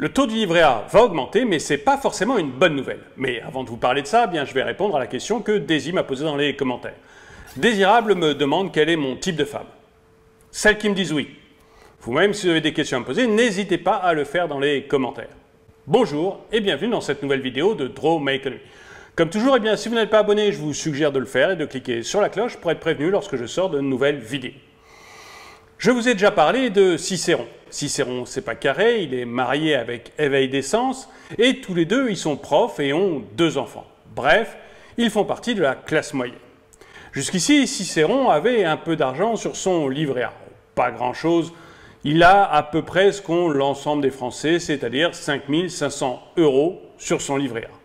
Le taux du livret A va augmenter, mais ce n'est pas forcément une bonne nouvelle. Mais avant de vous parler de ça, bien, je vais répondre à la question que Daisy m'a posée dans les commentaires. Désirable me demande quel est mon type de femme. Celles qui me disent oui. Vous-même, si vous avez des questions à me poser, n'hésitez pas à le faire dans les commentaires. Bonjour et bienvenue dans cette nouvelle vidéo de Draw My Economy. Comme toujours, eh bien, si vous n'êtes pas abonné, je vous suggère de le faire et de cliquer sur la cloche pour être prévenu lorsque je sors de nouvelles vidéos. Je vous ai déjà parlé de Cicéron. Cicéron, c'est pas carré, il est marié avec Éveil des Sens et tous les deux, ils sont profs et ont 2 enfants. Bref, ils font partie de la classe moyenne. Jusqu'ici, Cicéron avait un peu d'argent sur son livret A. Pas grand-chose. Il a à peu près ce qu'ont l'ensemble des Français, c'est-à-dire 5 500 € sur son livret A.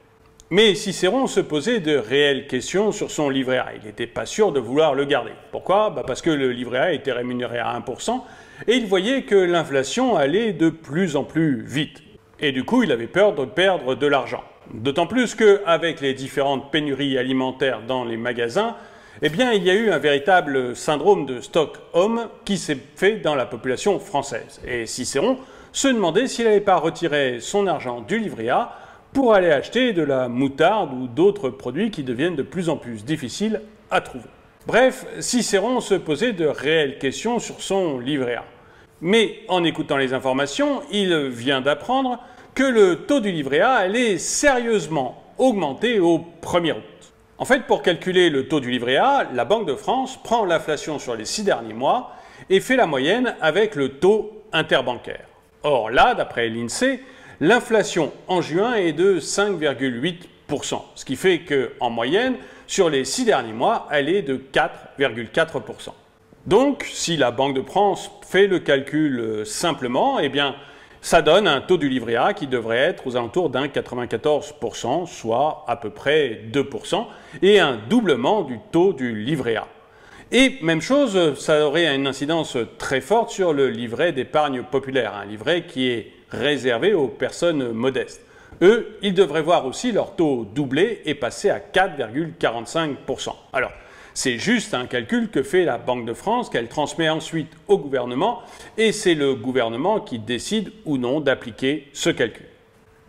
Mais Cicéron se posait de réelles questions sur son livret A. Il n'était pas sûr de vouloir le garder. Pourquoi? Parce que le livret A était rémunéré à 1% et il voyait que l'inflation allait de plus en plus vite. Et du coup, il avait peur de perdre de l'argent. D'autant plus qu'avec les différentes pénuries alimentaires dans les magasins, eh bien, il y a eu un véritable syndrome de Stockholm qui s'est fait dans la population française. Et Cicéron se demandait s'il n'allait pas retirer son argent du livret A pour aller acheter de la moutarde ou d'autres produits qui deviennent de plus en plus difficiles à trouver. Bref, Cicéron se posait de réelles questions sur son livret A. Mais en écoutant les informations, il vient d'apprendre que le taux du livret A allait sérieusement augmenter au 1er août. En fait, pour calculer le taux du livret A, la Banque de France prend l'inflation sur les 6 derniers mois et fait la moyenne avec le taux interbancaire. Or là, d'après l'INSEE, l'inflation en juin est de 5,8%, ce qui fait qu'en moyenne, sur les 6 derniers mois, elle est de 4,4%. Donc, si la Banque de France fait le calcul simplement, eh bien, ça donne un taux du livret A qui devrait être aux alentours d'un 94%, soit à peu près 2%, et un doublement du taux du livret A. Et même chose, ça aurait une incidence très forte sur le livret d'épargne populaire, un livret qui est réservé aux personnes modestes. Eux, ils devraient voir aussi leur taux doubler et passer à 4,45%. Alors, c'est juste un calcul que fait la Banque de France, qu'elle transmet ensuite au gouvernement, et c'est le gouvernement qui décide ou non d'appliquer ce calcul.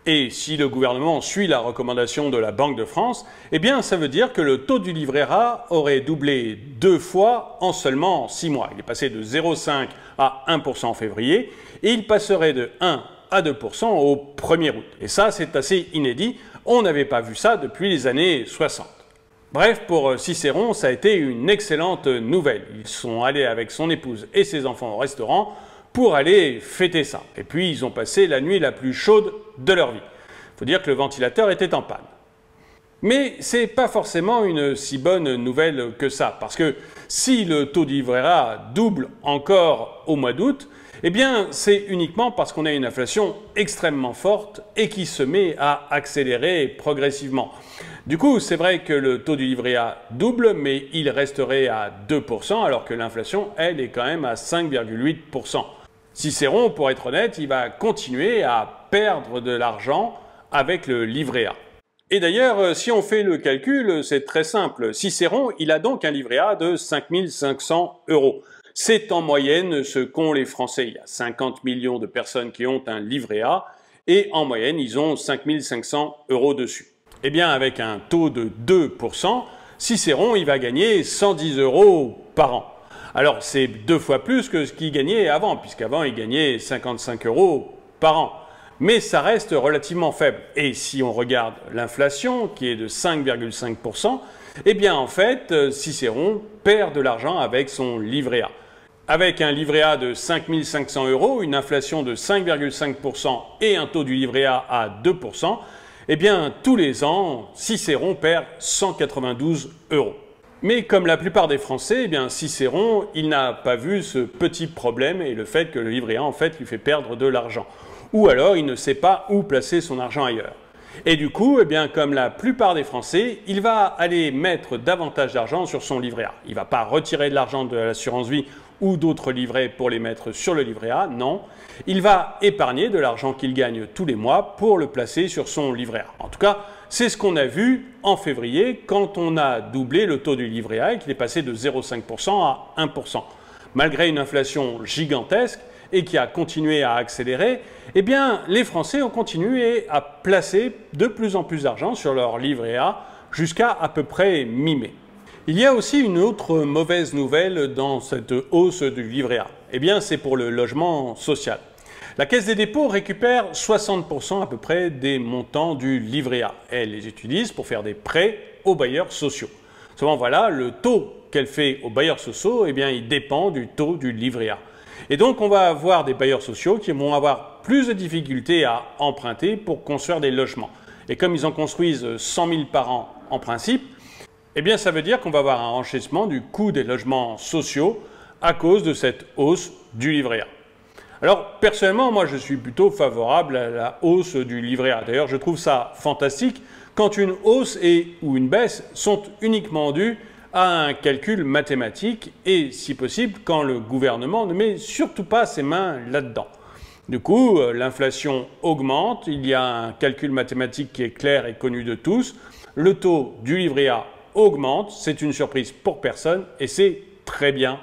Et si le gouvernement suit la recommandation de la Banque de France, eh bien ça veut dire que le taux du livret A aurait doublé 2 fois en seulement 6 mois. Il est passé de 0,5 à 1% en février, et il passerait de 1 à 2% au 1er août. Et ça, c'est assez inédit. On n'avait pas vu ça depuis les années 60. Bref, pour Cicéron, ça a été une excellente nouvelle. Ils sont allés avec son épouse et ses enfants au restaurant pour aller fêter ça. Et puis, ils ont passé la nuit la plus chaude de leur vie. Il faut dire que le ventilateur était en panne. Mais ce n'est pas forcément une si bonne nouvelle que ça, parce que si le taux du livret A double encore au mois d'août, eh bien, c'est uniquement parce qu'on a une inflation extrêmement forte et qui se met à accélérer progressivement. Du coup, c'est vrai que le taux du livret A double, mais il resterait à 2%, alors que l'inflation, elle, est quand même à 5,8%. Cicéron, pour être honnête, il va continuer à perdre de l'argent avec le livret A. Et d'ailleurs, si on fait le calcul, c'est très simple. Cicéron, il a donc un livret A de 5 500 €. C'est en moyenne ce qu'ont les Français. Il y a 50 millions de personnes qui ont un livret A et en moyenne, ils ont 5 500 € dessus. Eh bien, avec un taux de 2%, Cicéron, il va gagner 110 € par an. Alors, c'est 2 fois plus que ce qu'il gagnait avant, puisqu'avant, il gagnait 55 € par an. Mais ça reste relativement faible. Et si on regarde l'inflation, qui est de 5,5%, eh bien, en fait, Cicéron perd de l'argent avec son livret A. Avec un livret A de 5 500 €, une inflation de 5,5% et un taux du livret A à 2%, eh bien, tous les ans, Cicéron perd 192 €. Mais comme la plupart des Français, eh bien, Cicéron, il n'a pas vu ce petit problème et le fait que le livret A, en fait, lui fait perdre de l'argent. Ou alors, il ne sait pas où placer son argent ailleurs. Et du coup, eh bien, comme la plupart des Français, il va aller mettre davantage d'argent sur son livret A. Il ne va pas retirer de l'argent de l'assurance vie ou d'autres livrets pour les mettre sur le livret A, non. Il va épargner de l'argent qu'il gagne tous les mois pour le placer sur son livret A. En tout cas, c'est ce qu'on a vu en février quand on a doublé le taux du livret A et qu'il est passé de 0,5% à 1%. Malgré une inflation gigantesque, et qui a continué à accélérer, eh bien, les Français ont continué à placer de plus en plus d'argent sur leur livret A jusqu'à peu près mi-mai. Il y a aussi une autre mauvaise nouvelle dans cette hausse du livret A. Eh bien, c'est pour le logement social. La Caisse des dépôts récupère 60% à peu près des montants du livret A. Elle les utilise pour faire des prêts aux bailleurs sociaux. Seulement, voilà, le taux qu'elle fait aux bailleurs sociaux, eh bien, il dépend du taux du livret A. Et donc, on va avoir des bailleurs sociaux qui vont avoir plus de difficultés à emprunter pour construire des logements. Et comme ils en construisent 100 000 par an en principe, eh bien, ça veut dire qu'on va avoir un renchérissement du coût des logements sociaux à cause de cette hausse du livret A. Alors, personnellement, moi, je suis plutôt favorable à la hausse du livret A. D'ailleurs, je trouve ça fantastique quand une hausse ou une baisse sont uniquement dues à un calcul mathématique et, si possible, quand le gouvernement ne met surtout pas ses mains là-dedans. Du coup, l'inflation augmente, il y a un calcul mathématique qui est clair et connu de tous, le taux du livret A augmente, c'est une surprise pour personne et c'est très bien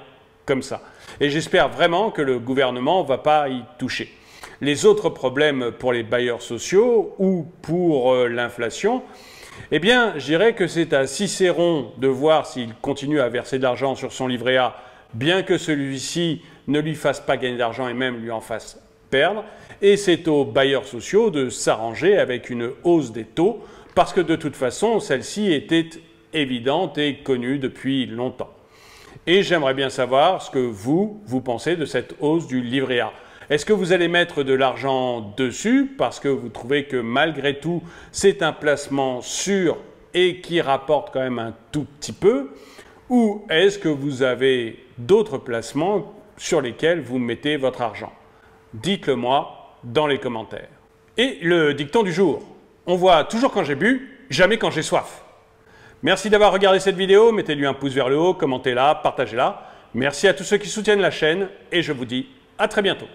comme ça. Et j'espère vraiment que le gouvernement ne va pas y toucher. Les autres problèmes pour les bailleurs sociaux ou pour l'inflation, eh bien, je dirais que c'est à Cicéron de voir s'il continue à verser de l'argent sur son livret A, bien que celui-ci ne lui fasse pas gagner d'argent et même lui en fasse perdre. Et c'est aux bailleurs sociaux de s'arranger avec une hausse des taux, parce que de toute façon, celle-ci était évidente et connue depuis longtemps. Et j'aimerais bien savoir ce que vous pensez de cette hausse du livret A. Est-ce que vous allez mettre de l'argent dessus parce que vous trouvez que malgré tout, c'est un placement sûr et qui rapporte quand même un tout petit peu? Ou est-ce que vous avez d'autres placements sur lesquels vous mettez votre argent? Dites-le moi dans les commentaires. Et le dicton du jour. On voit toujours quand j'ai bu, jamais quand j'ai soif. Merci d'avoir regardé cette vidéo, mettez-lui un pouce vers le haut, commentez-la, partagez-la. Merci à tous ceux qui soutiennent la chaîne et je vous dis à très bientôt.